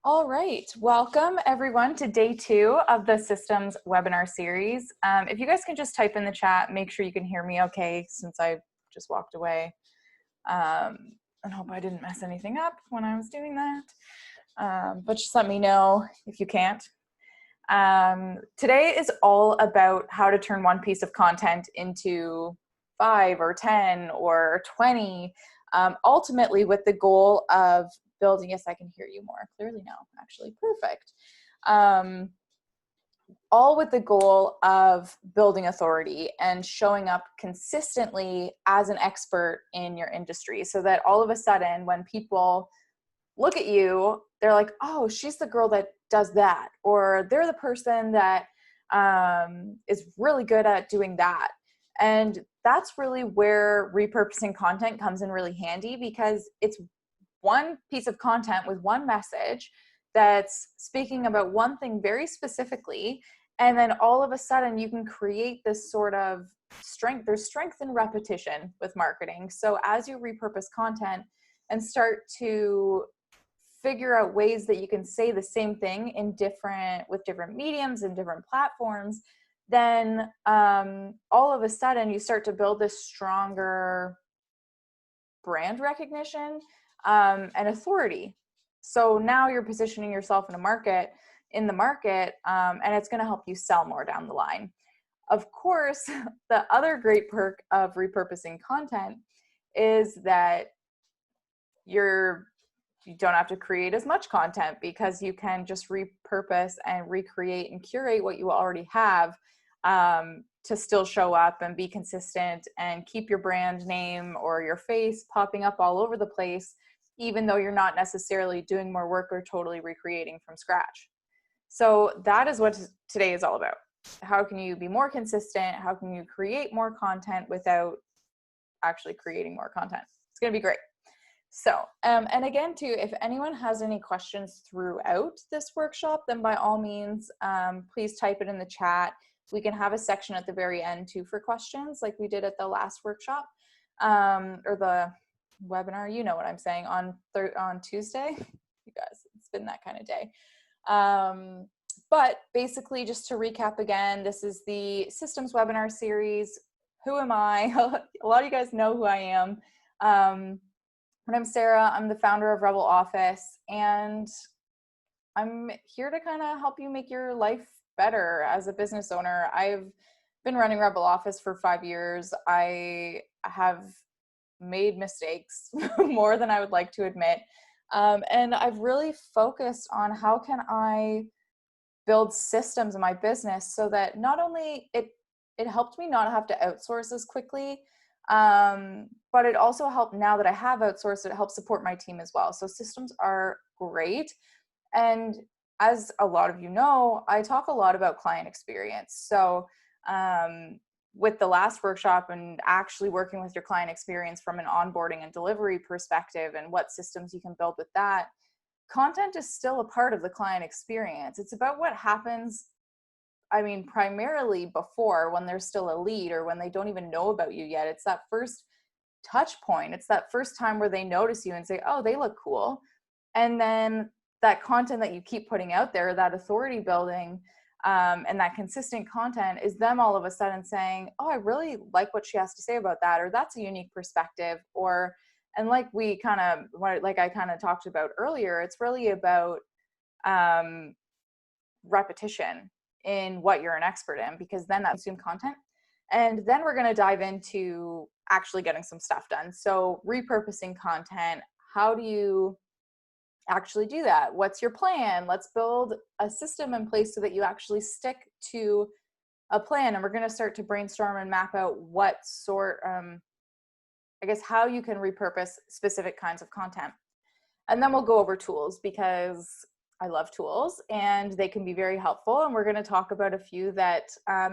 All right, welcome everyone to day 2 of the systems webinar series. If you guys can just type in the chat, make sure you can hear me okay since I just walked away. And hope I didn't mess anything up when I was doing that. But just let me know if you can't. Today is all about how to turn one piece of content into 5 or 10 or 20, ultimately with the goal of building. Yes, I can hear you more clearly now, actually. Perfect. All with the goal of building authority and showing up consistently as an expert in your industry so that all of a sudden when people look at you, they're like, oh, she's the girl that does that, or they're the person that is really good at doing that. And that's really where repurposing content comes in really handy, because it's one piece of content with one message that's speaking about one thing very specifically. And then all of a sudden you can create this sort of strength. There's strength in repetition with marketing. So as you repurpose content and start to figure out ways that you can say the same thing with different mediums and different platforms, then all of a sudden you start to build this stronger brand recognition and authority. So now you're positioning yourself in the market, and it's going to help you sell more down the line. Of course, the other great perk of repurposing content is that you don't have to create as much content, because you can just repurpose and recreate and curate what you already have to still show up and be consistent and keep your brand name or your face popping up all over the place, even though you're not necessarily doing more work or totally recreating from scratch. So that is what today is all about. How can you be more consistent? How can you create more content without actually creating more content? It's going to be great. So, and again, too, if anyone has any questions throughout this workshop, then by all means, please type it in the chat. We can have a section at the very end too for questions, like we did at the last workshop, or the webinar, you know what I'm saying, on Tuesday. You guys, it's been that kind of day. But basically, just to recap again, this is the systems webinar series. Who am I? A lot of you guys know who I am. My name's Sarah. I'm the founder of Rebel Office, and I'm here to kind of help you make your life better as a business owner. I've been running Rebel Office for 5 years. I have made mistakes more than I would like to admit. And I've really focused on how can I build systems in my business so that not only it helped me not have to outsource as quickly, but it also helped, now that I have outsourced, it helps support my team as well. So systems are great. And as a lot of you know, I talk a lot about client experience. So with the last workshop and actually working with your client experience from an onboarding and delivery perspective and what systems you can build with that, content is still a part of the client experience. It's about what happens, primarily before, when they're still a lead or when they don't even know about you yet. It's that first touch point. It's that first time where they notice you and say, oh, they look cool. And then that content that you keep putting out there, that authority building, and that consistent content is them all of a sudden saying, oh, I really like what she has to say about that, or that's a unique perspective. And like I kind of talked about earlier, it's really about repetition in what you're an expert in, because then that consume content. And then we're going to dive into actually getting some stuff done. So repurposing content, how do you actually do that? What's your plan? Let's build a system in place so that you actually stick to a plan. And we're going to start to brainstorm and map out what sort, how you can repurpose specific kinds of content. And then we'll go over tools, because I love tools and they can be very helpful. And we're going to talk about a few that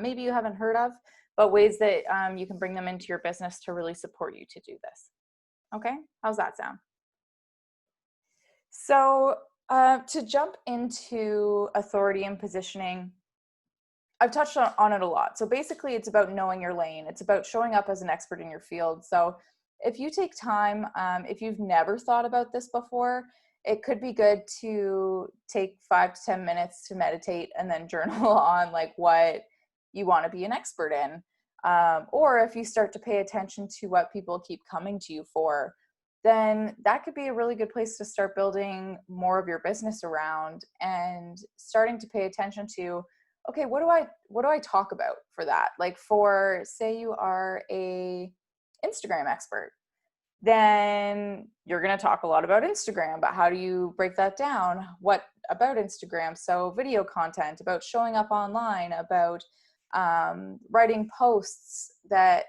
maybe you haven't heard of, but ways that you can bring them into your business to really support you to do this. Okay, how's that sound? So to jump into authority and positioning, I've touched on it a lot. So basically it's about knowing your lane. It's about showing up as an expert in your field. So if you take time, if you've never thought about this before, it could be good to take 5 to 10 minutes to meditate and then journal on like what you want to be an expert in. Or if you start to pay attention to what people keep coming to you for, then that could be a really good place to start building more of your business around and starting to pay attention to, okay, what do I talk about for that? Like for, say you are a Instagram expert, then you're going to talk a lot about Instagram, but how do you break that down? What about Instagram? So video content, about showing up online, about writing posts that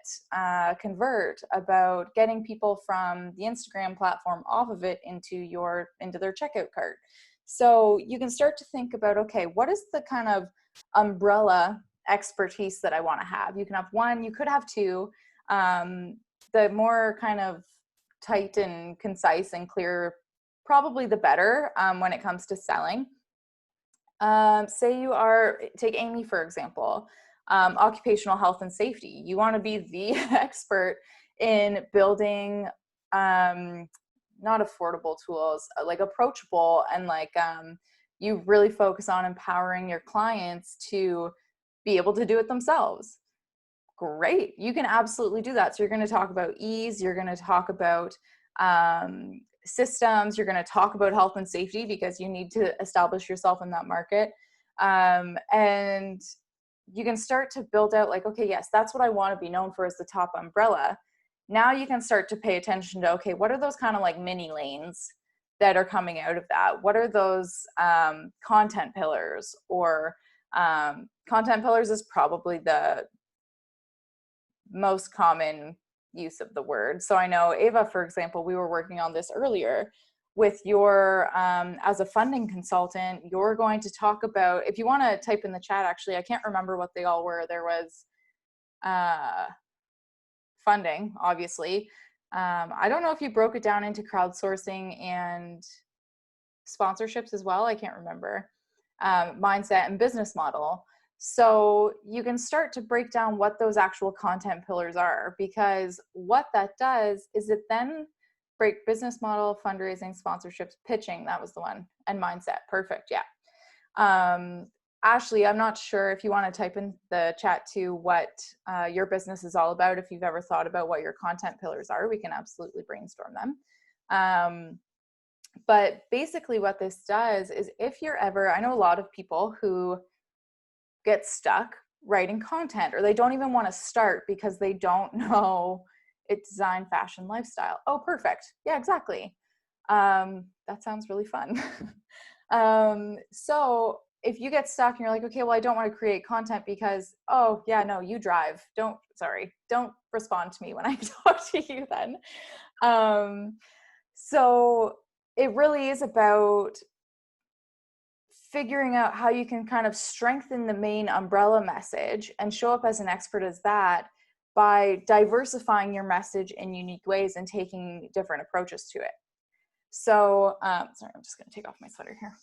convert, about getting people from the Instagram platform off of it into their checkout cart. So you can start to think about, okay, what is the kind of umbrella expertise that I want to have? You can have one, you could have two. The more kind of tight and concise and clear, probably the better when it comes to selling. Take Amy, for example, occupational health and safety. You want to be the expert in building not affordable tools, like approachable, and like you really focus on empowering your clients to be able to do it themselves. Great. You can absolutely do that. So you're going to talk about ease. You're going to talk about systems. You're going to talk about health and safety because you need to establish yourself in that market. And you can start to build out like, okay, yes, that's what I want to be known for as the top umbrella. Now you can start to pay attention to, okay, what are those kind of like mini lanes that are coming out of that? What are those content pillars? Or content pillars is probably the most common use of the word. So I know, Ava, for example, we were working on this earlier with your, as a funding consultant, you're going to talk about, if you want to type in the chat, actually, I can't remember what they all were. There was funding, obviously. I don't know if you broke it down into crowdsourcing and sponsorships as well. I can't remember. Mindset and business model. So you can start to break down what those actual content pillars are, because what that does is it then break business model, fundraising, sponsorships, pitching. That was the one. And mindset. Perfect. Yeah. Ashley, I'm not sure if you want to type in the chat to what your business is all about. If you've ever thought about what your content pillars are, we can absolutely brainstorm them. But basically what this does is, if you're ever, I know a lot of people who get stuck writing content, or they don't even want to start because they don't know it's design, fashion, lifestyle. Oh, perfect. Yeah, exactly. That sounds really fun. So if you get stuck and you're like, okay, well, I don't want to create content because, oh yeah, no, you drive. Don't respond to me when I talk to you then. So it really is about figuring out how you can kind of strengthen the main umbrella message and show up as an expert as that by diversifying your message in unique ways and taking different approaches to it. So, sorry, I'm just going to take off my sweater here.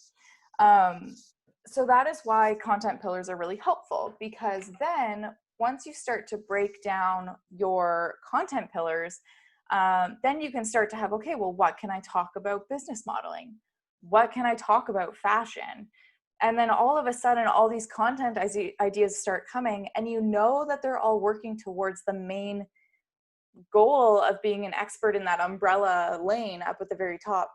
So that is why content pillars are really helpful, because then once you start to break down your content pillars, then you can start to have, okay, well, what can I talk about business modeling? What can I talk about fashion? And then all of a sudden, all these content ideas start coming, and you know that they're all working towards the main goal of being an expert in that umbrella lane up at the very top.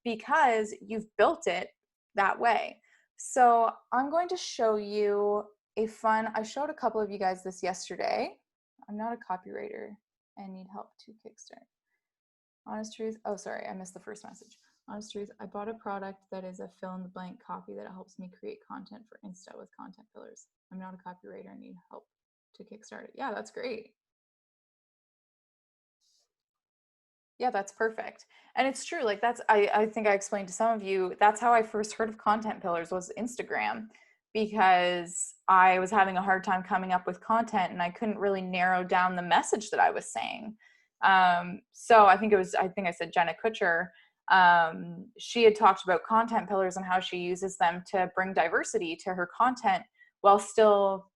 Because you've built it that way. So I'm going to show you I showed a couple of you guys this yesterday. I'm not a copywriter and need help to kickstart. Honest truth. Oh, sorry, I missed the first message. Honest truth, I bought a product that is a fill-in-the-blank copy that helps me create content for Insta with content pillars. I'm not a copywriter and need help to kickstart it. Yeah, that's great. Yeah, that's perfect. And it's true. Like I think I explained to some of you, that's how I first heard of content pillars, was Instagram, because I was having a hard time coming up with content and I couldn't really narrow down the message that I was saying. So I think I said Jenna Kutcher. She had talked about content pillars and how she uses them to bring diversity to her content while still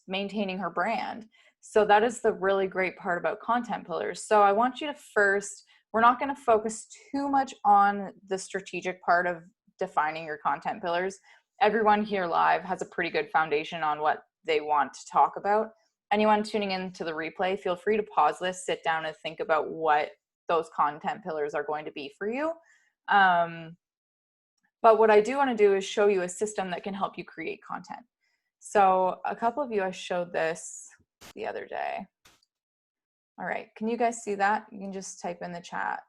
maintaining her brand. So that is the really great part about content pillars. So I want you to first, we're not going to focus too much on the strategic part of defining your content pillars. Everyone here live has a pretty good foundation on what they want to talk about. Anyone tuning into the replay, feel free to pause this, sit down and think about what those content pillars are going to be for you. But what I do want to do is show you a system that can help you create content. So a couple of you, I showed this the other day. All right, can you guys see that? You can just type in the chat.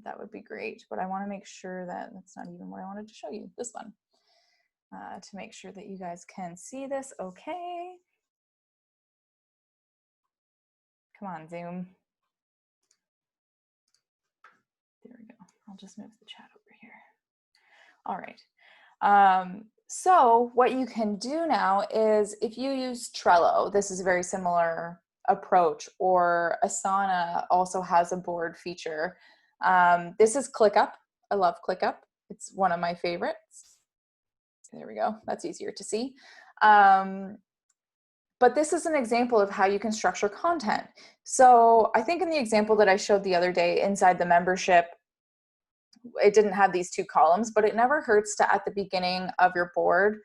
That would be great, but I want to make sure that that's not even what I wanted to show you, this one, to make sure that you guys can see this okay. Come on, Zoom. There we go. I'll just move the chat over here. All right. So what you can do now is if you use Trello, this is a very similar approach, or Asana also has a board feature. This is ClickUp. I love ClickUp. It's one of my favorites. There we go. That's easier to see. But this is an example of how you can structure content. So I think in the example that I showed the other day inside the membership, it didn't have these two columns, but it never hurts to, at the beginning of your board,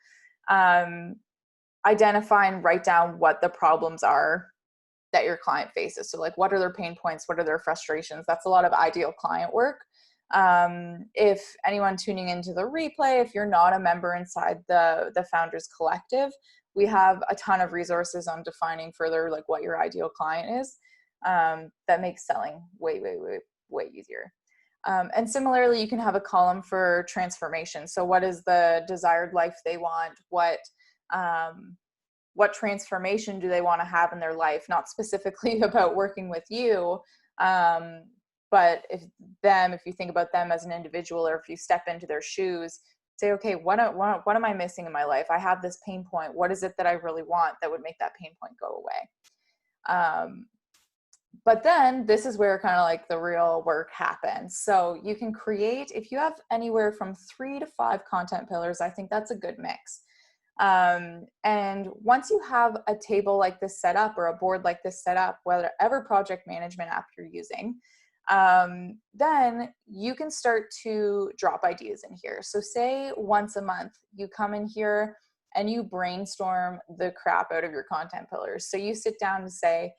identify and write down what the problems are that your client faces. So like, what are their pain points? What are their frustrations? That's a lot of ideal client work. If anyone tuning into the replay, if you're not a member inside the Founders Collective, we have a ton of resources on defining further like what your ideal client is. That makes selling way easier. And similarly, you can have a column for transformation. So what is the desired life they want? What transformation do they want to have in their life? Not specifically about working with you, but if you think about them as an individual, or if you step into their shoes, say, okay, what am I missing in my life? I have this pain point. What is it that I really want that would make that pain point go away? But then this is where kind of like the real work happens. So you can create, if you have anywhere from 3 to 5 content pillars, I think that's a good mix. And once you have a table like this set up, or a board like this set up, whatever project management app you're using, then you can start to drop ideas in here. So say once a month, you come in here and you brainstorm the crap out of your content pillars. So you sit down and say,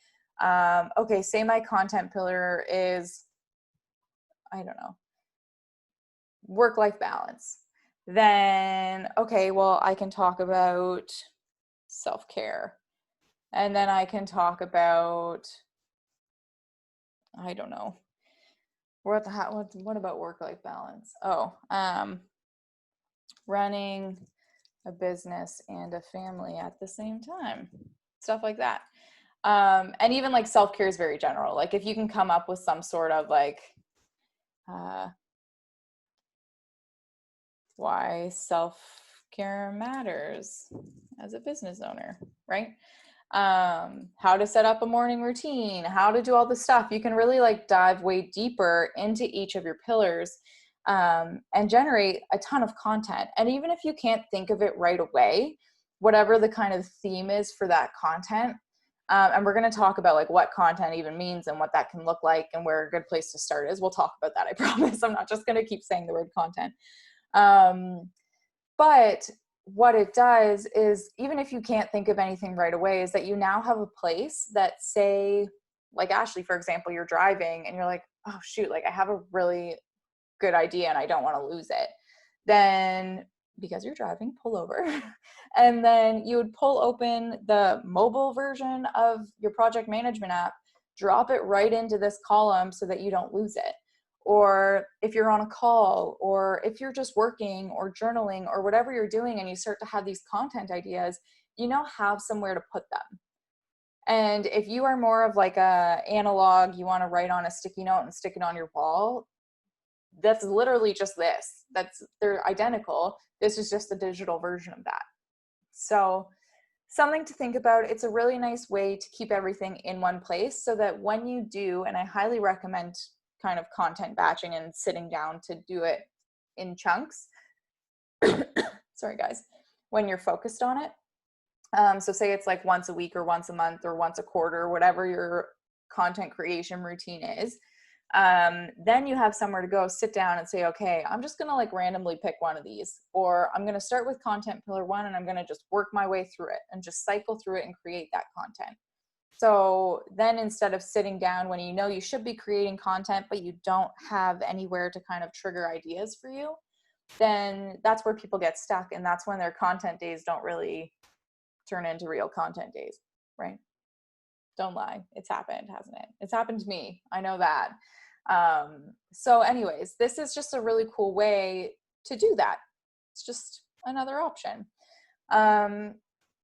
okay, say my content pillar is, I don't know, work-life balance. Then, okay, well, I can talk about self-care. And then I can talk about, I don't know, what about work-life balance? Oh, running a business and a family at the same time, stuff like that. And even like self-care is very general. Like if you can come up with some sort of like, why self-care matters as a business owner, right? How to set up a morning routine, how to do all this stuff. You can really like dive way deeper into each of your pillars, and generate a ton of content. And even if you can't think of it right away, whatever the kind of theme is for that content, and we're going to talk about like what content even means and what that can look like and where a good place to start is. We'll talk about that, I promise. I'm not just going to keep saying the word content. But what it does is, even if you can't think of anything right away, is that you now have a place that, say, like Ashley, for example, you're driving and you're like, oh shoot, like I have a really good idea and I don't want to lose it. Then, because you're driving, pull over. And then you would pull open the mobile version of your project management app, drop it right into this column so that you don't lose it. Or if you're on a call, or if you're just working or journaling or whatever you're doing and you start to have these content ideas, you now have somewhere to put them. And if you are more of like a analog, you want to write on a sticky note and stick it on your wall, that's literally just this. They're identical. This is just the digital version of that. So something to think about. It's a really nice way to keep everything in one place so that when you do, and I highly recommend kind of content batching and sitting down to do it in chunks. Sorry guys, when you're focused on it, So say it's like once a week or once a month or once a quarter, whatever your content creation routine is. Then you have somewhere to go sit down and say, okay, I'm just going to like randomly pick one of these, or I'm going to start with content pillar 1 and I'm going to just work my way through it and just cycle through it and create that content. So then instead of sitting down when you know you should be creating content, but you don't have anywhere to kind of trigger ideas for you, then that's where people get stuck. And that's when their content days don't really turn into real content days, right? Don't lie. It's happened, hasn't it? It's happened to me. I know that. So anyways, this is just a really cool way to do that. It's just another option.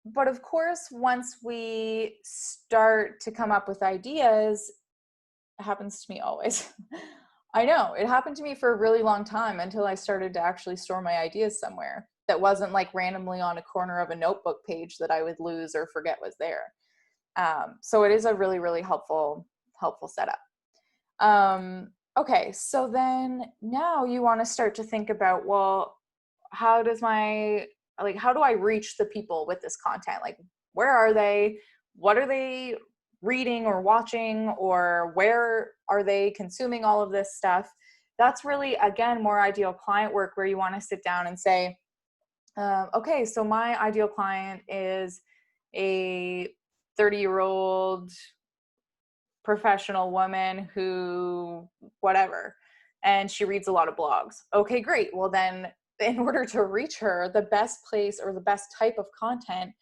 But of course, once we start to come up with ideas, it happens to me always. I know it happened to me for a really long time until I started to actually store my ideas somewhere that wasn't like randomly on a corner of a notebook page that I would lose or forget was there. So it is a really, really helpful setup. Okay, so then now you want to start to think about, well, how do I reach the people with this content? Like, where are they? What are they reading or watching, or where are they consuming all of this stuff? That's really, again, more ideal client work, where you want to sit down and say, okay, so my ideal client is a 30-year-old professional woman who, whatever, and she reads a lot of blogs. Okay, great. Well, then in order to reach her, the best place or the best type of content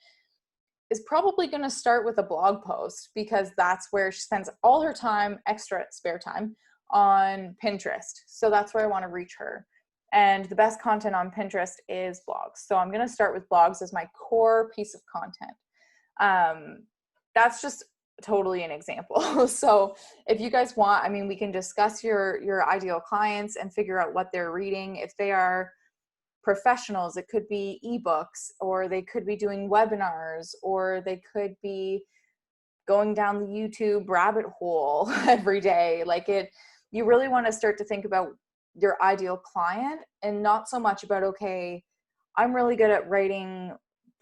is probably going to start with a blog post, because that's where she spends all her time, extra spare time, on Pinterest. So that's where I want to reach her. And the best content on Pinterest is blogs. So I'm going to start with blogs as my core piece of content. That's just totally an example. So if you guys want, I mean, we can discuss your ideal clients and figure out what they're reading. If they are professionals, it could be ebooks, or they could be doing webinars, or they could be going down the YouTube rabbit hole every day. You really want to start to think about your ideal client, and not so much about, okay, I'm really good at writing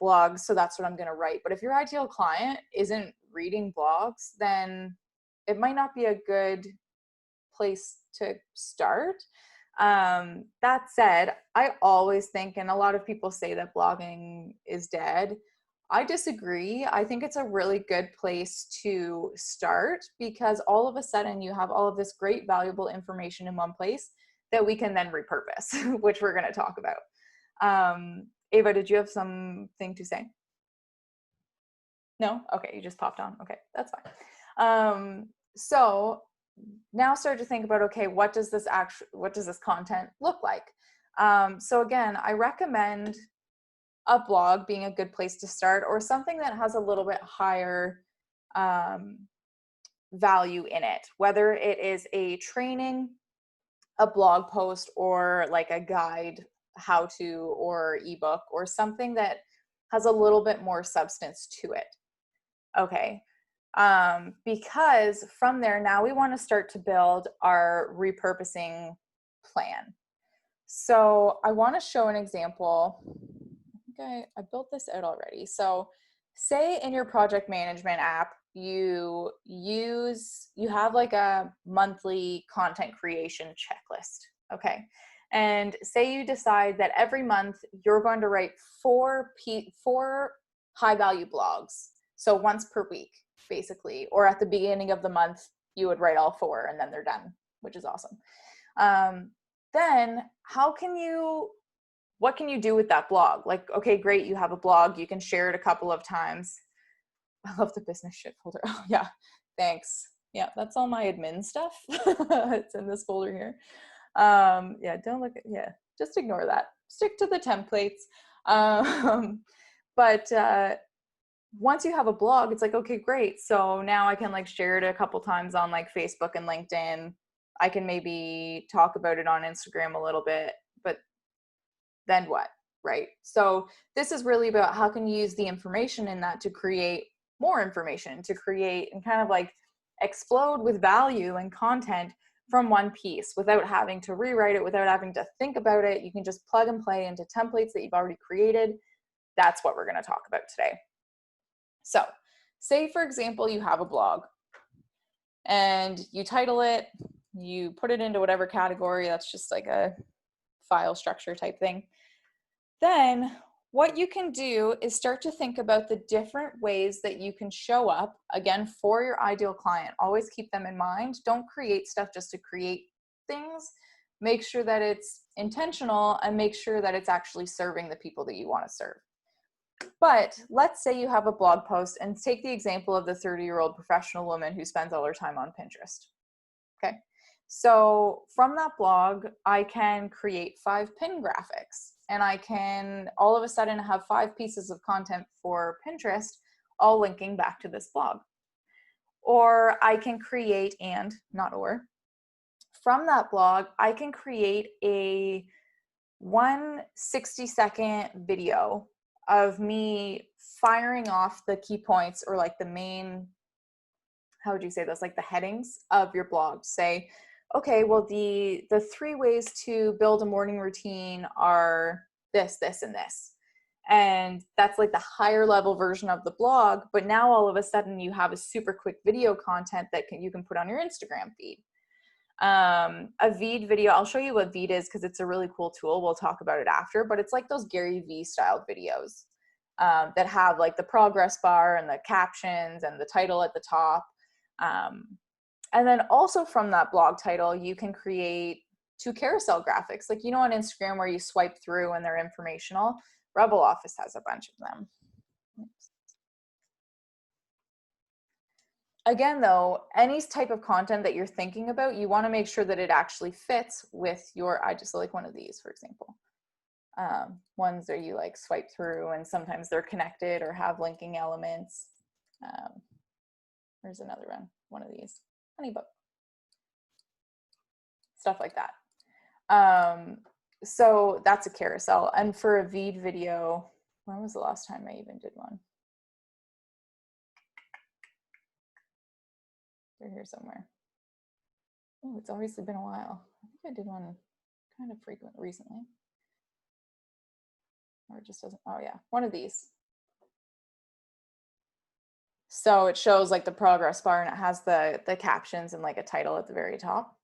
blogs, so that's what I'm going to write. But if your ideal client isn't reading blogs, then it might not be a good place to start. That said, I always think, and a lot of people say that blogging is dead. I disagree. I think it's a really good place to start, because all of a sudden you have all of this great, valuable information in one place that we can then repurpose, which we're going to talk about. Ava, did you have something to say? No? Okay, you just popped on. Okay, that's fine. So now start to think about, okay, what does this content look like? So again, I recommend a blog being a good place to start, or something that has a little bit higher value in it, whether it is a training, a blog post, or like a guide, how to, or ebook, or something that has a little bit more substance to it. Okay. Because from there, now we want to start to build our repurposing plan. So I want to show an example. I built this out already. So say in your project management app, you have like a monthly content creation checklist. Okay. And say you decide that every month you're going to write four high value blogs. So once per week, basically, or at the beginning of the month, you would write all 4 and then they're done, which is awesome. Then what can you do with that blog? Like, okay, great, you have a blog, you can share it a couple of times. I love the business shit folder. Oh yeah, thanks. Yeah, that's all my admin stuff. It's in this folder here. Yeah, just ignore that. Stick to the templates. But once you have a blog, it's like, okay, great. So now I can like share it a couple times on like Facebook and LinkedIn. I can maybe talk about it on Instagram a little bit, but then what, right? So this is really about how can you use the information in that to create more information, to create and kind of like explode with value and content from one piece without having to rewrite it, without having to think about it. You can just plug and play into templates that you've already created. That's what we're going to talk about today. So say, for example, you have a blog and you title it, you put it into whatever category, that's just like a file structure type thing. Then what you can do is start to think about the different ways that you can show up, again, for your ideal client. Always keep them in mind. Don't create stuff just to create things. Make sure that it's intentional and make sure that it's actually serving the people that you want to serve. But let's say you have a blog post, and take the example of the 30-year-old professional woman who spends all her time on Pinterest. Okay. So from that blog, I can create 5 pin graphics, and I can all of a sudden have 5 pieces of content for Pinterest, all linking back to this blog. Or I can create, and not or, from that blog, I can create a 160-second video of me firing off the key points, or like the main, how would you say this, like the headings of your blog. Say, okay, well, the 3 ways to build a morning routine are this, this, and this. And that's like the higher level version of the blog. But now all of a sudden you have a super quick video content that you can put on your Instagram feed. A Veed video, I'll show you what Veed is because it's a really cool tool. We'll talk about it after, but it's like those Gary Vee styled videos that have like the progress bar and the captions and the title at the top. And then also from that blog title, you can create 2 carousel graphics. Like, on Instagram where you swipe through and they're informational, Rebel Office has a bunch of them. Again, though, any type of content that you're thinking about, you want to make sure that it actually fits with your, I just like one of these, for example. Ones that you like swipe through and sometimes they're connected or have linking elements. There's another one of these, Honeybook. Stuff like that. So that's a carousel. And for a Veed video, when was the last time I even did one? They're here somewhere. Oh, it's obviously been a while. I think I did one kind of recently. Or it just doesn't, oh yeah, one of these. So it shows like the progress bar and it has the captions and like a title at the very top.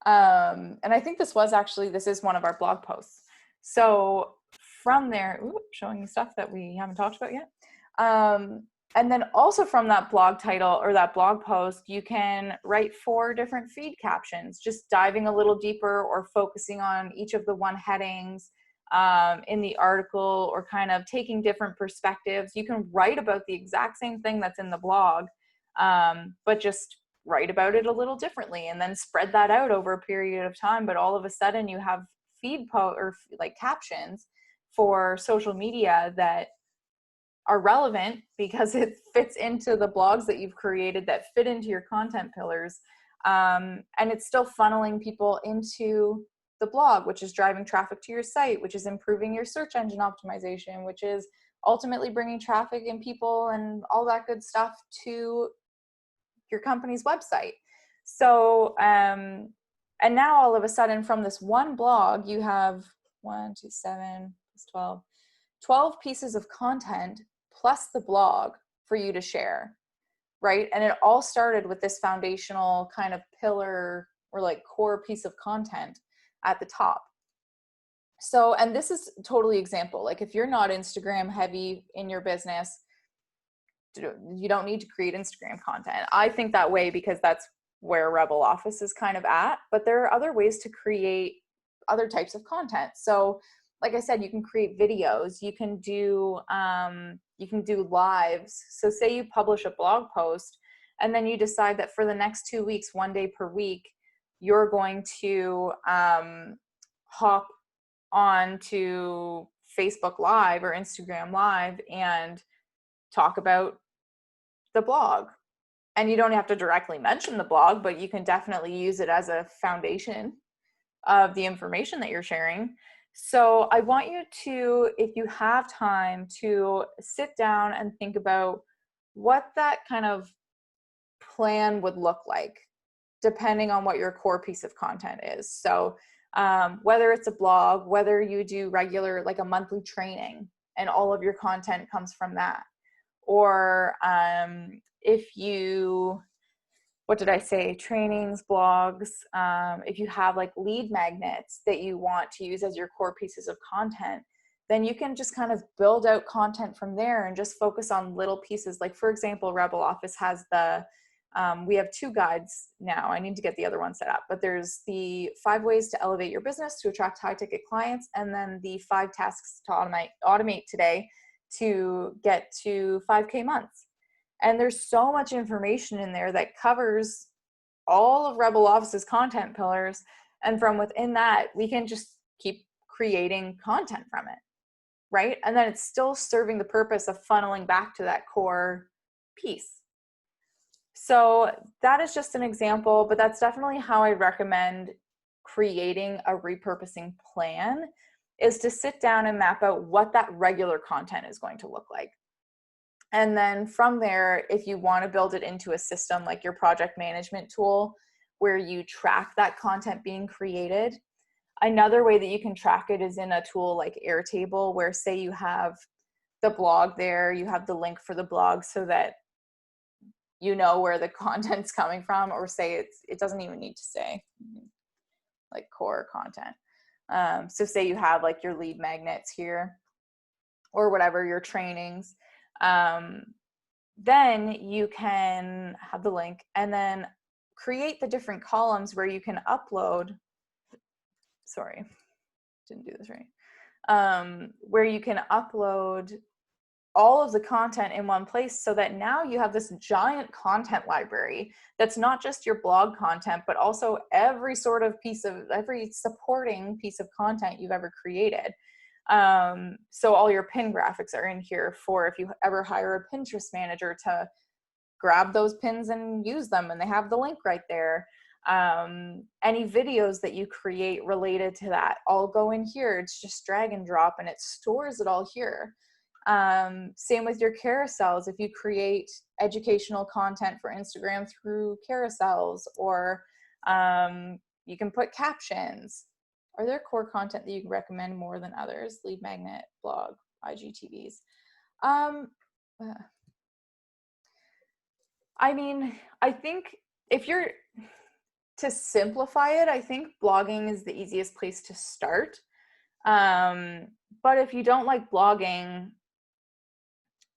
And I think this is one of our blog posts. So from there, showing you stuff that we haven't talked about yet. And then also from that blog title or that blog post, you can write 4 different feed captions, just diving a little deeper or focusing on each of the one headings in the article, or kind of taking different perspectives. You can write about the exact same thing that's in the blog, but just write about it a little differently and then spread that out over a period of time. But all of a sudden you have feed or like captions for social media that are relevant because it fits into the blogs that you've created that fit into your content pillars. And it's still funneling people into the blog, which is driving traffic to your site, which is improving your search engine optimization, which is ultimately bringing traffic and people and all that good stuff to your company's website. So, and now all of a sudden from this one blog, you have 1, 2, 7, 12 pieces of content plus the blog for you to share, right? And it all started with this foundational kind of pillar or like core piece of content at the top. So, and this is totally example, like if you're not Instagram heavy in your business, you don't need to create Instagram content. I think that way because that's where Rebel Office is kind of at, but there are other ways to create other types of content. So like I said, you can create videos, you can do lives. So say you publish a blog post and then you decide that for the next 2 weeks, 1 day per week, you're going to hop on to Facebook Live or Instagram Live and talk about the blog. And you don't have to directly mention the blog, but you can definitely use it as a foundation of the information that you're sharing. So I want you to, if you have time, to sit down and think about what that kind of plan would look like, depending on what your core piece of content is. So whether it's a blog, whether you do regular, like a monthly training, and all of your content comes from that. Or if you, what did I say? Trainings, blogs. If you have like lead magnets that you want to use as your core pieces of content, then you can just kind of build out content from there and just focus on little pieces. Like, for example, Rebel Office has we have 2 guides now. I need to get the other one set up, but there's the 5 ways to elevate your business to attract high ticket clients, and then the 5 tasks to automate today to get to 5K months. And there's so much information in there that covers all of Rebel Office's content pillars. And from within that, we can just keep creating content from it, right? And then it's still serving the purpose of funneling back to that core piece. So that is just an example, but that's definitely how I recommend creating a repurposing plan, is to sit down and map out what that regular content is going to look like. And then from there, if you want to build it into a system like your project management tool where you track that content being created, another way that you can track it is in a tool like Airtable, where say you have the blog there, you have the link for the blog so that you know where the content's coming from, or say it doesn't even need to say like core content. So say you have like your lead magnets here or whatever, your trainings, then you can have the link and then create the different columns where you can upload, sorry, didn't do this right, where you can upload all of the content in one place, so that now you have this giant content library that's not just your blog content, but also every supporting piece of content you've ever created. So all your pin graphics are in here for if you ever hire a Pinterest manager to grab those pins and use them, and they have the link right there. Any videos that you create related to that all go in here. It's just drag and drop and it stores it all here. Same with your carousels. If you create educational content for Instagram through carousels, or you can put captions. Are there core content that you recommend more than others? Lead magnet, blog, IGTVs. I mean, I think if you're to simplify it, I think blogging is the easiest place to start. But if you don't like blogging,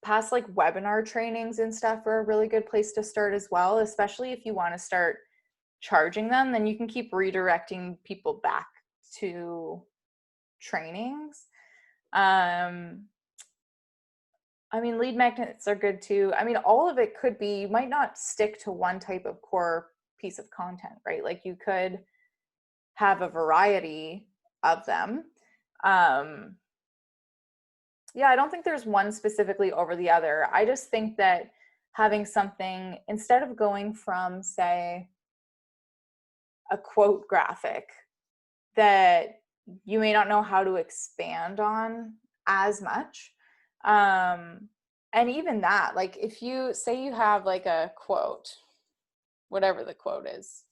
past like webinar trainings and stuff are a really good place to start as well, especially if you want to start charging them. Then you can keep redirecting people back to trainings. I mean, lead magnets are good too. I mean, all of it could be, you might not stick to one type of core piece of content, right? Like you could have a variety of them. Yeah, I don't think there's one specifically over the other. I just think that having something, instead of going from, say, a quote graphic that you may not know how to expand on as much, and even that, like if you say you have like a quote, whatever the quote is,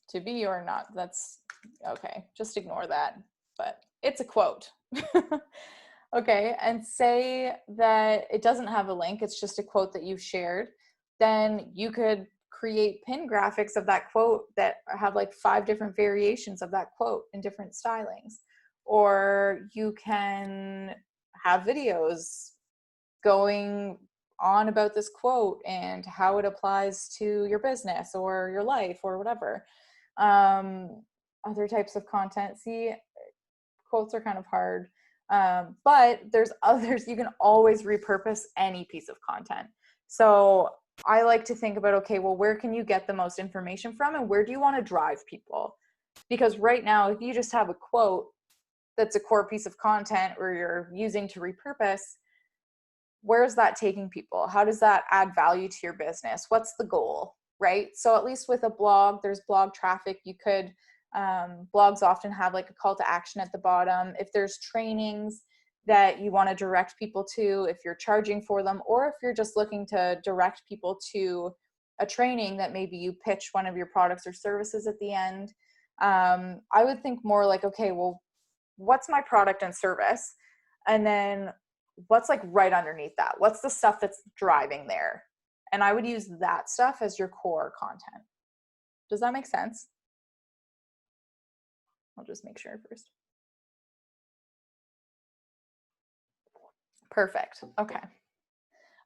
to be or not, that's okay, just ignore that, but it's a quote. Okay, and say that it doesn't have a link, it's just a quote that you've shared, then you could create pin graphics of that quote that have like 5 different variations of that quote in different stylings. Or you can have videos going on about this quote and how it applies to your business or your life or whatever. Other types of content, see, quotes are kind of hard, but there's others. You can always repurpose any piece of content. So I like to think about, okay, well, where can you get the most information from, and where do you want to drive people? Because right now, if you just have a quote that's a core piece of content or you're using to repurpose, where's that taking people? How does that add value to your business? What's the goal, right? So at least with a blog, there's blog traffic. You could, blogs often have like a call to action at the bottom. If there's trainings that you want to direct people to, if you're charging for them, or if you're just looking to direct people to a training that maybe you pitch one of your products or services at the end, I would think more like, okay, well, what's my product and service? And then what's like right underneath that? What's the stuff that's driving there? And I would use that stuff as your core content. Does that make sense? I'll just make sure first. Perfect. Okay.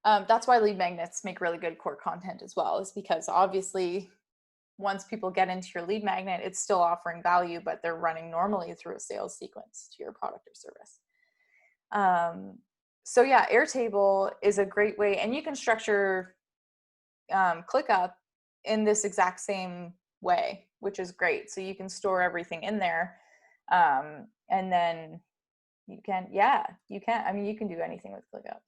That's why lead magnets make really good core content as well, is because obviously once people get into your lead magnet, it's still offering value, but they're running normally through a sales sequence to your product or service. So yeah, Airtable is a great way, and you can structure ClickUp in this exact same way, which is great. So you can store everything in there, and then you can, I mean, you can do anything with ClickUp.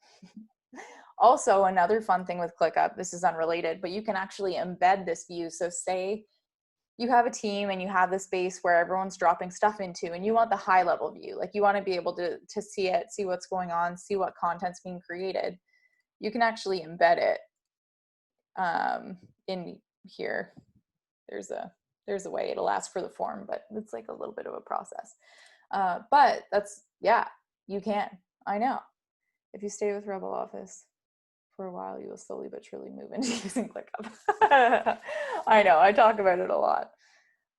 Also, another fun thing with ClickUp, this is unrelated, but you can actually embed this view. So say you have a team and you have the space where everyone's dropping stuff into, and you want the high level view. Like you want to be able to see it, see what's going on, see what content's being created. You can actually embed it in here. There's a way. It'll ask for the form, but it's like a little bit of a process. But that's, yeah, you can. I know. If you stay with Rebel Office for a while, you will slowly but surely move into using ClickUp. I know, I talk about it a lot.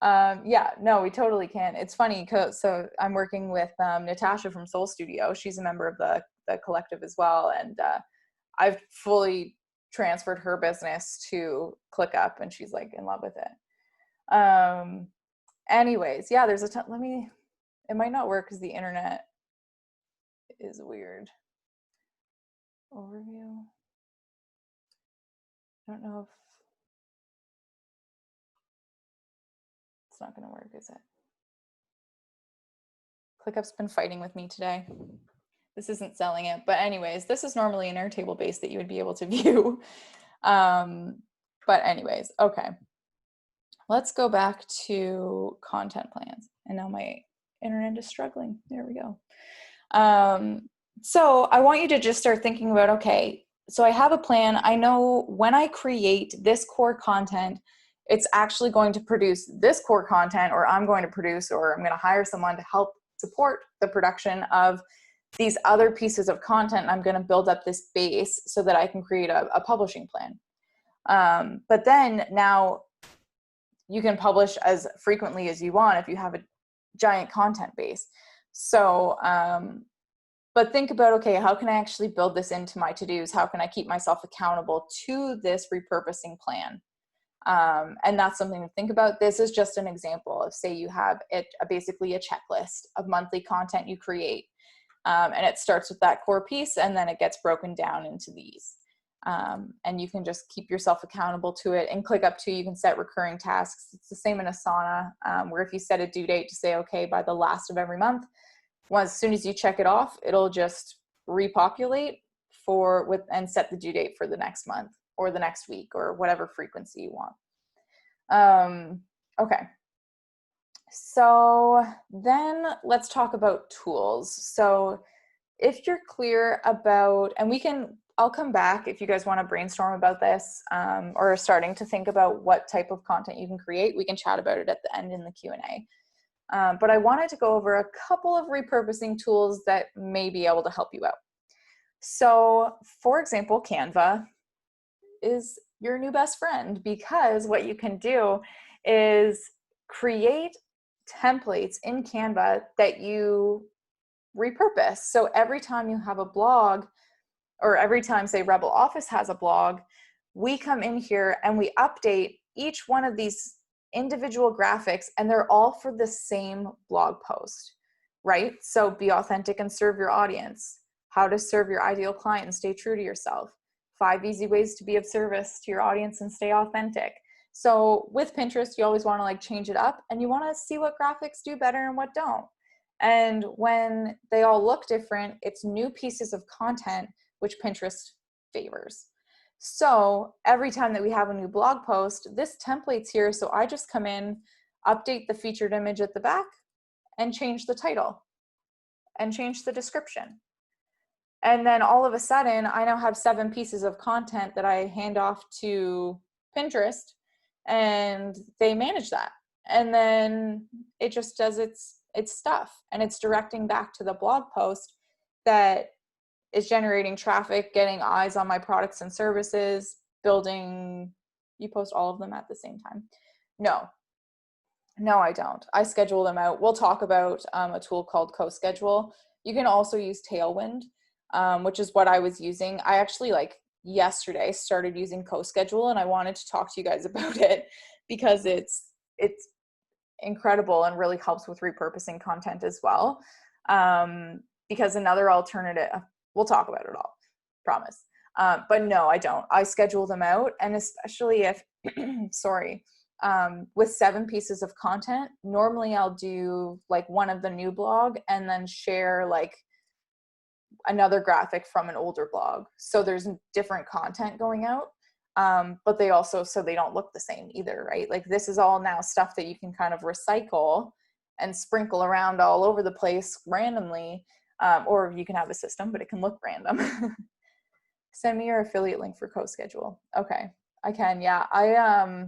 Yeah, no, we totally can. It's funny, so I'm working with Natasha from Soul Studio. She's a member of the collective as well, and I've fully transferred her business to ClickUp, and she's like in love with it. Anyways, yeah, there's a ton. It might not work because the internet is weird. Overview. I don't know if it's not going to work, is it? ClickUp's been fighting with me today. This isn't selling it, but anyways, this is normally an Airtable base that you would be able to view. But anyways, okay. Let's go back to content plans. And now my internet is struggling. There we go. So I want you to just start thinking about, okay, so I have a plan. I know when I create this core content, it's actually going to produce this core content, or I'm going to produce, or I'm going to hire someone to help support the production of these other pieces of content. I'm going to build up this base so that I can create a publishing plan. But then now you can publish as frequently as you want if you have a giant content base. So, but think about, okay, how can I actually build this into my to-dos? How can I keep myself accountable to this repurposing plan? And that's something to think about. This is just an example of, say you have basically a checklist of monthly content you create. And it starts with that core piece, and then it gets broken down into these. And you can just keep yourself accountable to it. And ClickUp too, you can set recurring tasks. It's the same in Asana, where if you set a due date to say, okay, by the last of every month, as soon as you check it off, it'll just repopulate and set the due date for the next month or the next week or whatever frequency you want. Okay. So then let's talk about tools. So if you're clear about, and I'll come back if you guys want to brainstorm about this, or are starting to think about what type of content you can create, we can chat about it at the end in the Q&A. But I wanted to go over a couple of repurposing tools that may be able to help you out. So for example, Canva is your new best friend, because what you can do is create templates in Canva that you repurpose. So every time you have a blog, or every time, say, Rebel Office has a blog, we come in here and we update each one of these individual graphics, and they're all for the same blog post, right? So be authentic and serve your audience. How to serve your ideal client and stay true to yourself. 5 easy ways to be of service to your audience and stay authentic. So with Pinterest, you always want to like change it up, and you want to see what graphics do better and what don't. And when they all look different, it's new pieces of content which Pinterest favors. So every time that we have a new blog post, this template's here. So I just come in, update the featured image at the back, and change the title and change the description. And then all of a sudden, I now have 7 pieces of content that I hand off to Pinterest, and they manage that. And then it just does its It's stuff, and it's directing back to the blog post that is generating traffic, getting eyes on my products and services, building. You post all of them at the same time? No, I don't. I schedule them out. We'll talk about a tool called CoSchedule. You can also use Tailwind, which is what I was using. I actually yesterday started using CoSchedule, and I wanted to talk to you guys about it because it's incredible and really helps with repurposing content as well. Because another alternative, we'll talk about it all, promise. But no, I don't. I schedule them out, and especially if, sorry, with 7 pieces of content, normally I'll do one of the new blog and then share another graphic from an older blog. So there's different content going out, but they also, so they don't look the same either, right? This is all now stuff that you can kind of recycle and sprinkle around all over the place randomly, or you can have a system, but it can look random. Send me your affiliate link for CoSchedule. Okay, I can, yeah. I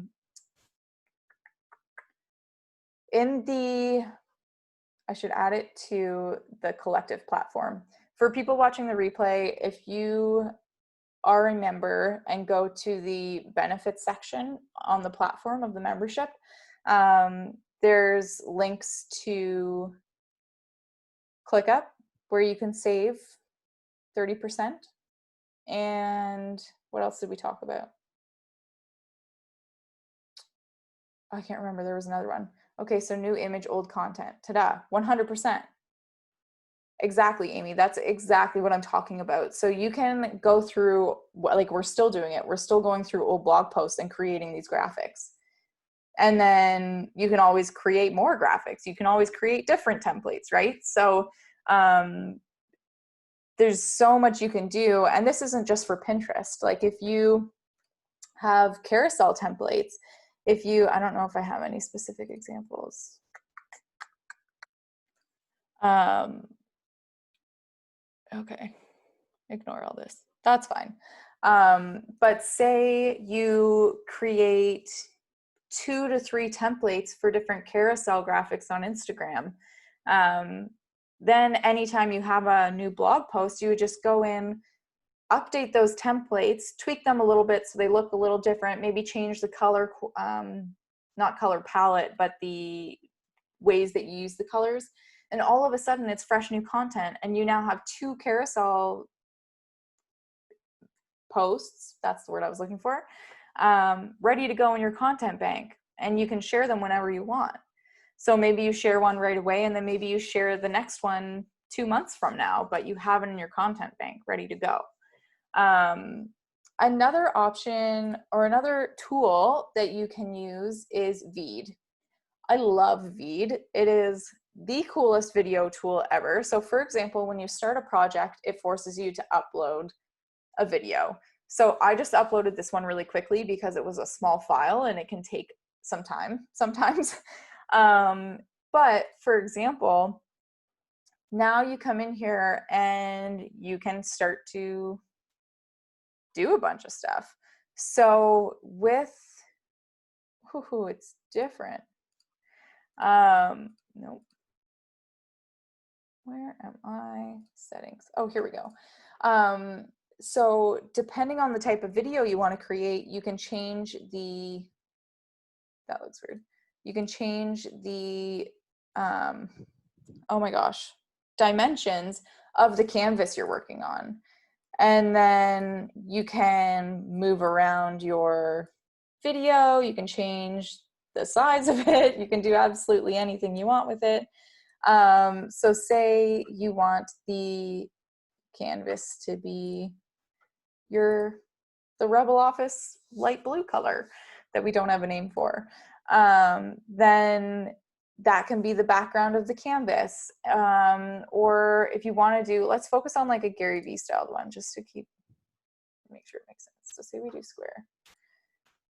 should add it to the collective platform. For people watching the replay, if you are a member and go to the benefits section on the platform of the membership, there's links to ClickUp where you can save 30%. And what else did we talk about? I can't remember. There was another one. Okay, so new image, old content. Ta-da, 100%. Exactly, Amy. That's exactly what I'm talking about. So you can go through, we're still doing it. We're still going through old blog posts and creating these graphics. And then you can always create more graphics. You can always create different templates, right? So there's so much you can do. And this isn't just for Pinterest. If you have carousel templates, I don't know if I have any specific examples. Okay, ignore all this. That's fine. But say you create 2 to 3 templates for different carousel graphics on Instagram. Then anytime you have a new blog post, you would just go in, update those templates, tweak them a little bit so they look a little different, maybe change the color, not color palette, but the ways that you use the colors. And all of a sudden it's fresh new content, and you now have 2 carousel posts, that's the word I was looking for, ready to go in your content bank, and you can share them whenever you want. So maybe you share one right away, and then maybe you share the next one 2 months from now, but you have it in your content bank ready to go. Another option or another tool that you can use is Veed. I love Veed. It is the coolest video tool ever. So for example, when you start a project, it forces you to upload a video. So I just uploaded this one really quickly because it was a small file and it can take some time sometimes. But for example, now you come in here and you can start to do a bunch of stuff. So with, it's different. Nope. Where am I? Settings. Oh, here we go. So depending on the type of video you want to create, you can change the, that looks weird. You can change the, oh my gosh, dimensions of the canvas you're working on. And then you can move around your video. You can change the size of it. You can do absolutely anything you want with it. So say you want the canvas to be the Rebel Office light blue color that we don't have a name for. Then that can be the background of the canvas. Or if you want to do, let's focus on a Gary Vee styled one just to make sure it makes sense. So say we do square.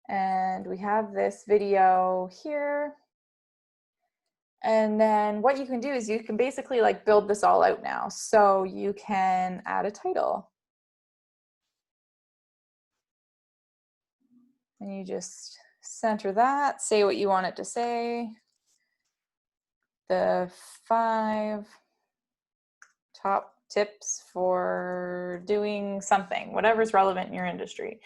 And we have this video here. And then what you can do is you can basically build this all out now. So you can add a title. And you just center that, say what you want it to say. the 5 top tips for doing something, whatever's relevant in your industry.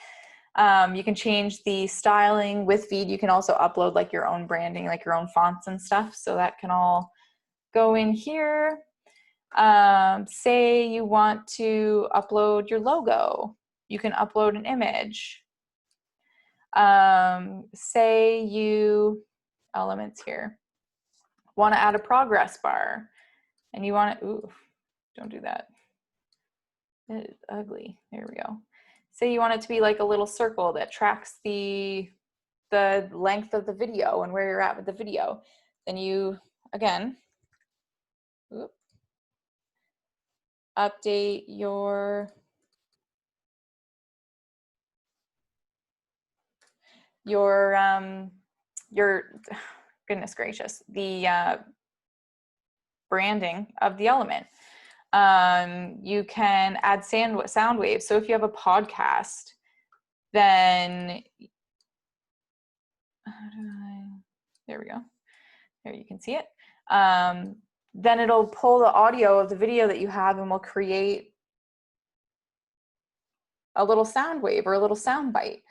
You can change the styling with feed. You can also upload like your own branding, like your own fonts and stuff. So that can all go in here. Say you want to upload your logo. You can upload an image. Say you, elements here, want to add a progress bar and you want to, ooh, don't do that. It is ugly. There we go. Say you want it to be like a little circle that tracks the length of the video and where you're at with the video. Then you, again, update your goodness gracious, the branding of the element. You can add sound waves. So if you have a podcast, then there we go. There you can see it. Then it'll pull the audio of the video that you have and will create a little sound wave or a little sound bite.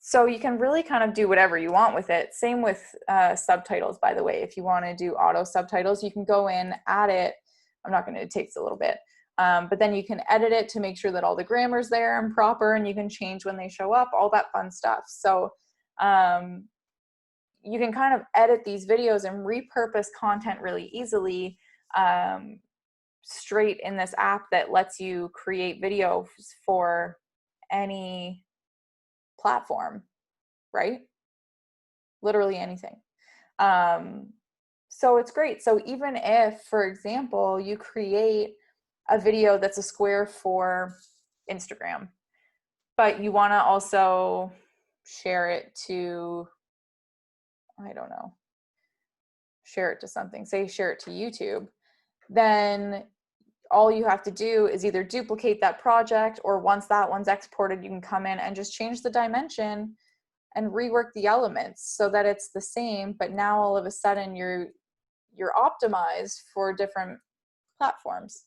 So you can really kind of do whatever you want with it. Same with subtitles, by the way. If you want to do auto subtitles, you can go in, add it. I'm not going to, it takes a little bit. But then you can edit it to make sure that all the grammar's there and proper, and you can change when they show up, all that fun stuff. So you can kind of edit these videos and repurpose content really easily straight in this app that lets you create videos for any platform, right? Literally anything. So it's great. So even if, for example, you create a video that's a square for Instagram, but you want to also share it to, I don't know, share it to something, say share it to YouTube, then all you have to do is either duplicate that project, or once that one's exported, you can come in and just change the dimension and rework the elements so that it's the same, but now all of a sudden you're optimized for different platforms.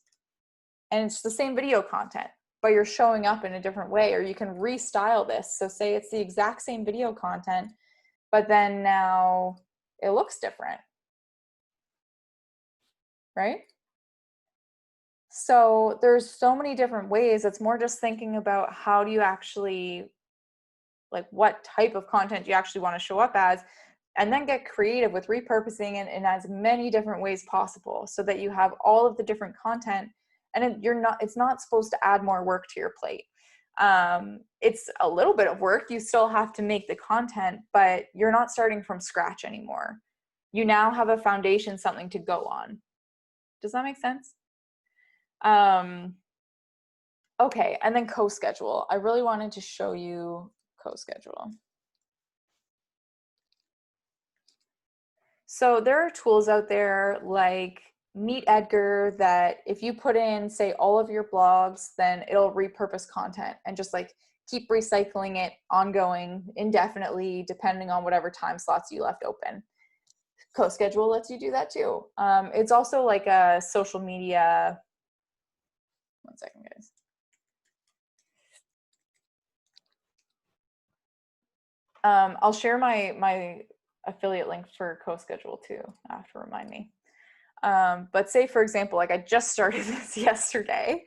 And it's the same video content, but you're showing up in a different way, or you can restyle this. So say it's the exact same video content, but then now it looks different, right? So there's so many different ways. It's more just thinking about how do you actually, like what type of content do you actually want to show up as, and then get creative with repurposing it in as many different ways possible so that you have all of the different content, and it's not supposed to add more work to your plate. It's a little bit of work. You still have to make the content, but you're not starting from scratch anymore. You now have a foundation, something to go on. Does that make sense? Okay, and then co-schedule. I really wanted to show you co-schedule. So there are tools out there like Meet Edgar that if you put in, say, all of your blogs, then it'll repurpose content and just like keep recycling it ongoing indefinitely, depending on whatever time slots you left open. Co-schedule lets you do that too. It's also like a social media, one second guys. I'll share my affiliate link for co-schedule too. I have to remind me. But say, for example, like I just started this yesterday,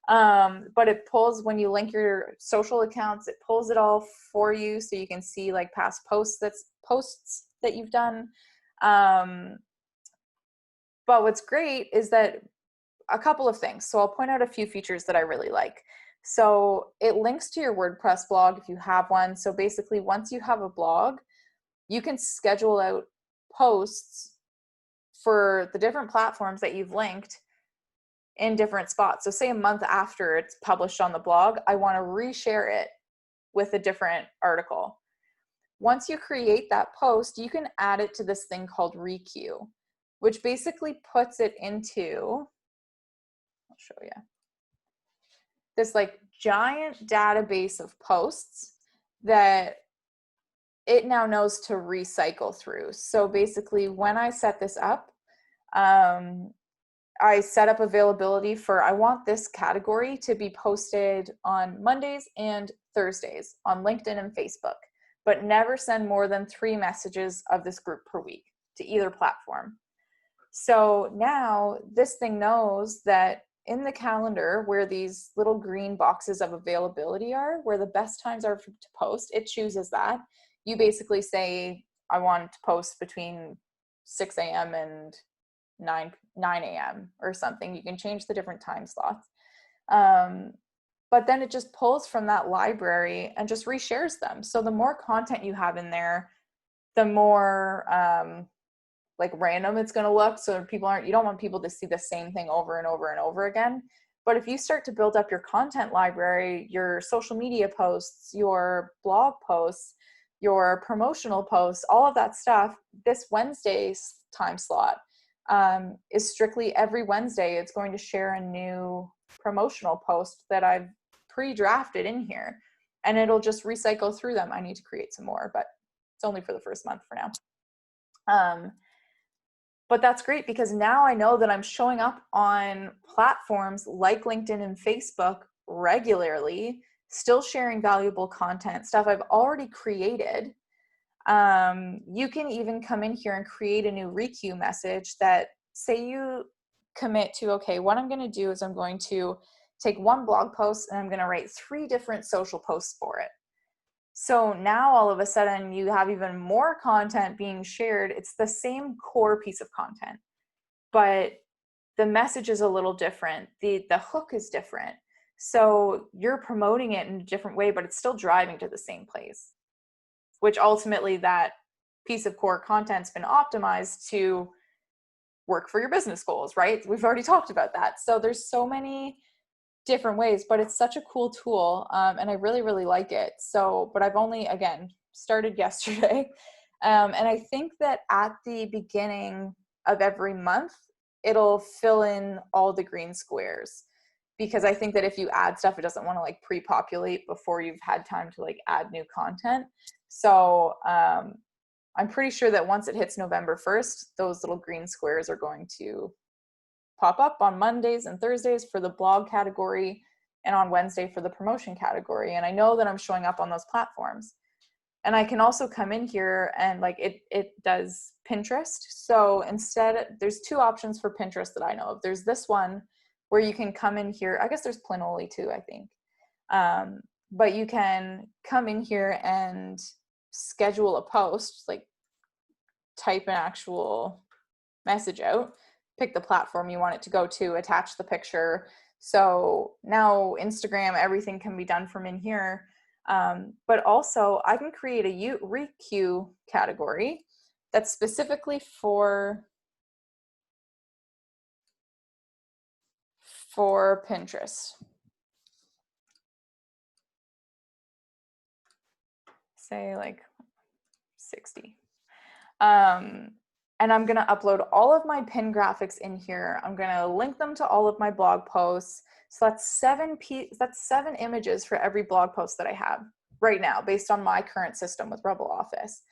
but it pulls, when you link your social accounts, it pulls it all for you so you can see like past posts that you've done. But what's great is that a couple of things. So I'll point out a few features that I really like. So it links to your WordPress blog if you have one. So basically, once you have a blog, you can schedule out posts for the different platforms that you've linked in different spots. So say a month after it's published on the blog, I want to reshare it with a different article. Once you create that post, you can add it to this thing called Requeue, which basically puts it into, I'll show you, this like giant database of posts that it now knows to recycle through. So basically when I set this up, I set up availability for, I want this category to be posted on Mondays and Thursdays on LinkedIn and Facebook, but never send more than 3 messages of this group per week to either platform. So now this thing knows that in the calendar where these little green boxes of availability are, where the best times are to post, it chooses that. You basically say, I want to post between 6 a.m. and 9 a.m. or something. You can change the different time slots. But then it just pulls from that library and just reshares them. So the more content you have in there, the more like random it's going to look. So you don't want people to see the same thing over and over and over again. But if you start to build up your content library, your social media posts, your blog posts, your promotional posts, all of that stuff, this Wednesday's time slot is strictly every Wednesday. It's going to share a new promotional post that I've pre-drafted in here, and it'll just recycle through them. I need to create some more, but it's only for the first month for now. But that's great because now I know that I'm showing up on platforms like LinkedIn and Facebook regularly, still sharing valuable content, stuff I've already created. You can even come in here and create a new requeue message that, say you commit to, okay, what I'm going to do is I'm going to take one blog post and I'm going to write 3 different social posts for it. So now all of a sudden you have even more content being shared. It's the same core piece of content, but the message is a little different. The hook is different. So you're promoting it in a different way, but it's still driving to the same place, which ultimately that piece of core content's been optimized to work for your business goals, right? We've already talked about that. So there's so many different ways, but it's such a cool tool. And I really, really like it. So, but I've only, again, started yesterday. And I think that at the beginning of every month, it'll fill in all the green squares, because I think that if you add stuff, it doesn't want to like pre-populate before you've had time to like add new content. So I'm pretty sure that once it hits November 1st, those little green squares are going to pop up on Mondays and Thursdays for the blog category and on Wednesday for the promotion category. And I know that I'm showing up on those platforms. And I can also come in here and like it does Pinterest. So instead, there's 2 options for Pinterest that I know of. There's this one where you can come in here. I guess there's Planoly too, I think. But you can come in here and schedule a post, like type an actual message out, pick the platform you want it to go to, attach the picture. So now Instagram, everything can be done from in here. But also I can create a requeue category that's specifically for Pinterest. Say like 60. And I'm going to upload all of my pin graphics in here. I'm going to link them to all of my blog posts. So that's 7 images for every blog post that I have right now, based on my current system with Rebel Office.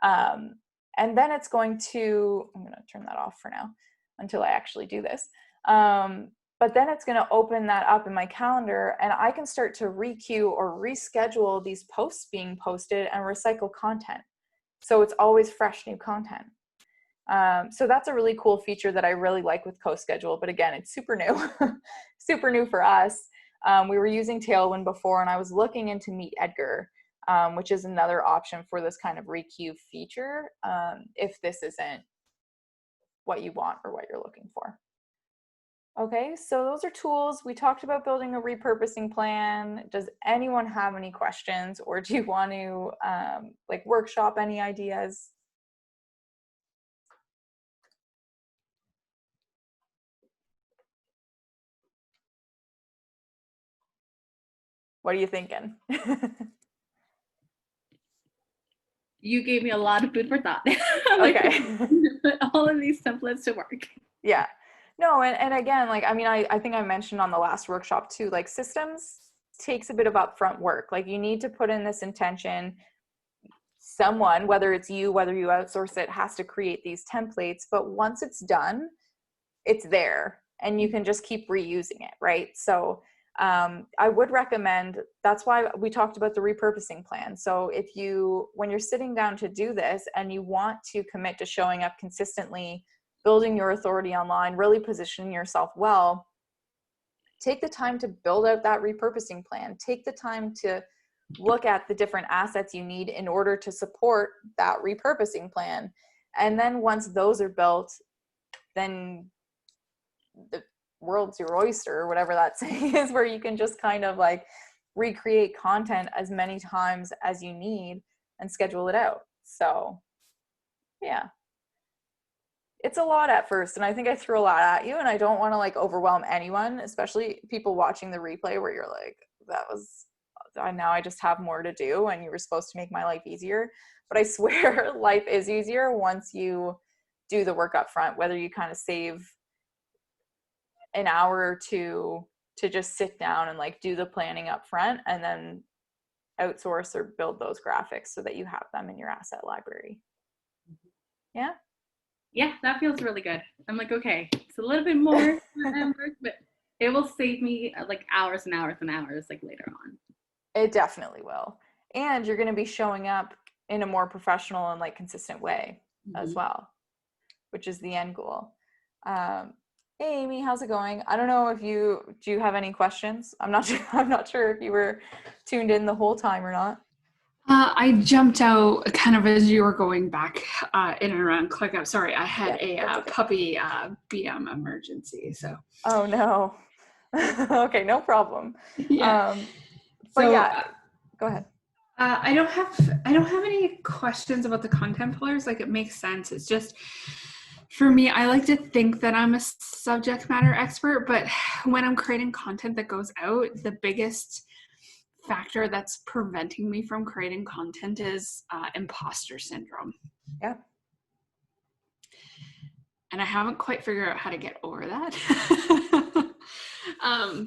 And then it's going to, I'm going to turn that off for now until I actually do this. But then it's going to open that up in my calendar, and I can start to requeue or reschedule these posts being posted and recycle content. So it's always fresh new content. So that's a really cool feature that I really like with CoSchedule. But again, it's super new, super new for us. We were using Tailwind before, and I was looking into Meet Edgar, which is another option for this kind of requeue feature, if this isn't what you want or what you're looking for. Okay, so those are tools. We talked about building a repurposing plan. Does anyone have any questions, or do you want to like workshop any ideas? What are you thinking? You gave me a lot of food for thought. Okay. Put all of these templates to work. Yeah. No, and again, like, I mean, I think I mentioned on the last workshop too, like systems takes a bit of upfront work. Like you need to put in this intention, someone, whether it's you, whether you outsource it, has to create these templates. But once it's done, it's there and you can just keep reusing it, right? So I would recommend, that's why we talked about the repurposing plan. So when you're sitting down to do this and you want to commit to showing up consistently, building your authority online, really positioning yourself well, take the time to build out that repurposing plan. Take the time to look at the different assets you need in order to support that repurposing plan. And then once those are built, then the world's your oyster, or whatever that saying is, where you can just kind of like recreate content as many times as you need and schedule it out. So yeah, it's a lot at first, and I think I threw a lot at you, and I don't want to like overwhelm anyone, especially people watching the replay where you're like, now I just have more to do and you were supposed to make my life easier. But I swear life is easier once you do the work up front, whether you kind of save an hour or two to just sit down and like do the planning up front and then outsource or build those graphics so that you have them in your asset library. Yeah. Yeah, that feels really good. I'm like, okay, it's a little bit more work, but it will save me like hours and hours and hours like later on. It definitely will. And you're going to be showing up in a more professional and like consistent way as well, which is the end goal. Hey Amy, how's it going? I don't know if do you have any questions? I'm not sure if you were tuned in the whole time or not. I jumped out kind of as you were going back in and around ClickUp. Sorry, I had a puppy BM emergency. So. Oh no. Okay, no problem. Yeah. But yeah, go ahead. I don't have any questions about the content pillars. Like, it makes sense. It's just, for me, I like to think that I'm a subject matter expert, but when I'm creating content that goes out, the biggest factor that's preventing me from creating content is imposter syndrome. Yeah. And I haven't quite figured out how to get over that.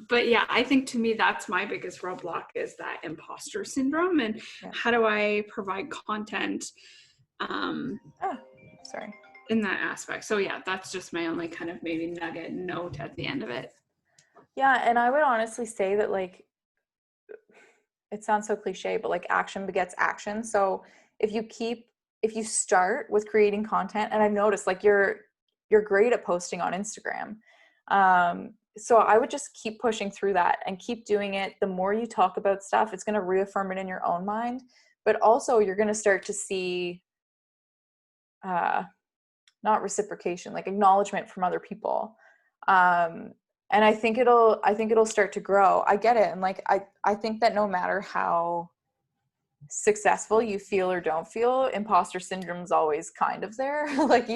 But yeah, I think to me, that's my biggest roadblock, is that imposter syndrome. And how do I provide content in that aspect? So yeah, that's just my only kind of maybe nugget note at the end of it. Yeah. And I would honestly say that, like, it sounds so cliche, but like action begets action. So if you start with creating content, and I've noticed like you're great at posting on Instagram. So I would just keep pushing through that and keep doing it. The more you talk about stuff, it's going to reaffirm it in your own mind, but also you're going to start to see, not reciprocation, like acknowledgement from other people. And I think it'll start to grow. I get it. And like, I think that no matter how successful you feel or don't feel, imposter syndrome is always kind of there. Like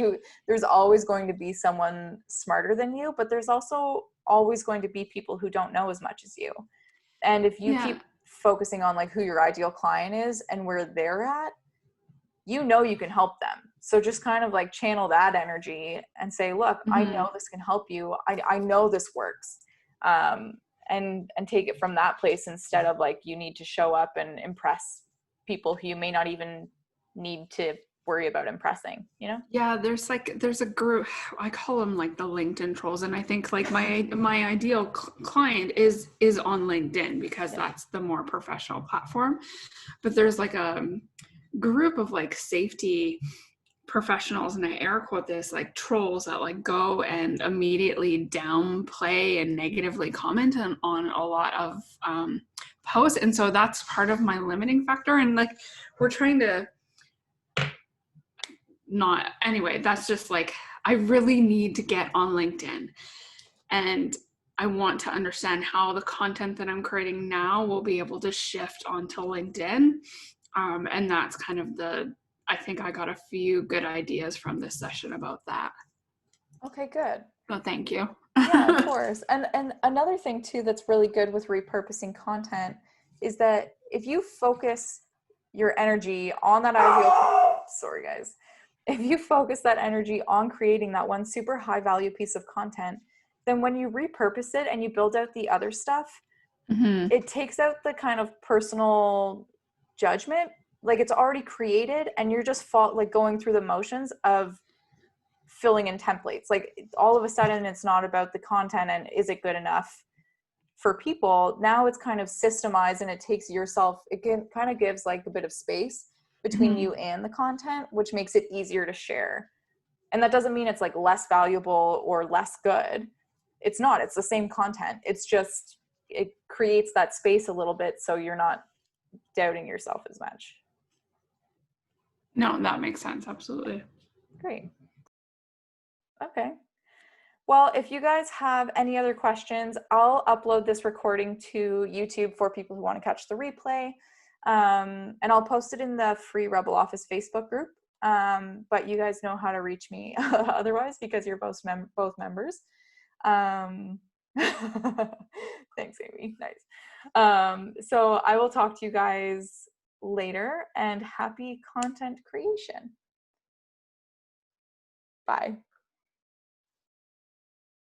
there's always going to be someone smarter than you, but there's also always going to be people who don't know as much as you. And if you keep focusing on like who your ideal client is and where they're at, you can help them. So just kind of like channel that energy and say, look, I know this can help you. I know this works. And take it from that place, instead of like, you need to show up and impress people who you may not even need to worry about impressing, you know? Yeah, there's a group, I call them like the LinkedIn trolls. And I think like my ideal client is on LinkedIn, because that's the more professional platform. But there's like a group of like safety professionals, and I air quote this, like trolls, that like go and immediately downplay and negatively comment on a lot of posts. And so that's part of my limiting factor. And like, we're trying to not, anyway, that's just like, I really need to get on LinkedIn, and I want to understand how the content that I'm creating now will be able to shift onto LinkedIn. And that's kind of I think I got a few good ideas from this session about that. Okay, good. So thank you. Yeah, of course. And another thing too that's really good with repurposing content is that if you focus your energy on that ideal, sorry guys, if you focus that energy on creating that one super high value piece of content, then when you repurpose it and you build out the other stuff, it takes out the kind of personal judgment like it's already created and you're just like going through the motions of filling in templates. Like all of a sudden it's not about the content and is it good enough for people. Now it's kind of systemized and it takes yourself, kind of gives like a bit of space between you and the content, which makes it easier to share. And that doesn't mean it's like less valuable or less good. It's not, it's the same content. It's just, it creates that space a little bit so you're not doubting yourself as much. No, that makes sense. Absolutely. Great. Okay. Well, if you guys have any other questions, I'll upload this recording to YouTube for people who want to catch the replay. And I'll post it in the free Rebel Office Facebook group. But you guys know how to reach me otherwise because you're both members. Thanks, Amy. Nice. So I will talk to you guys later and happy content creation. Bye.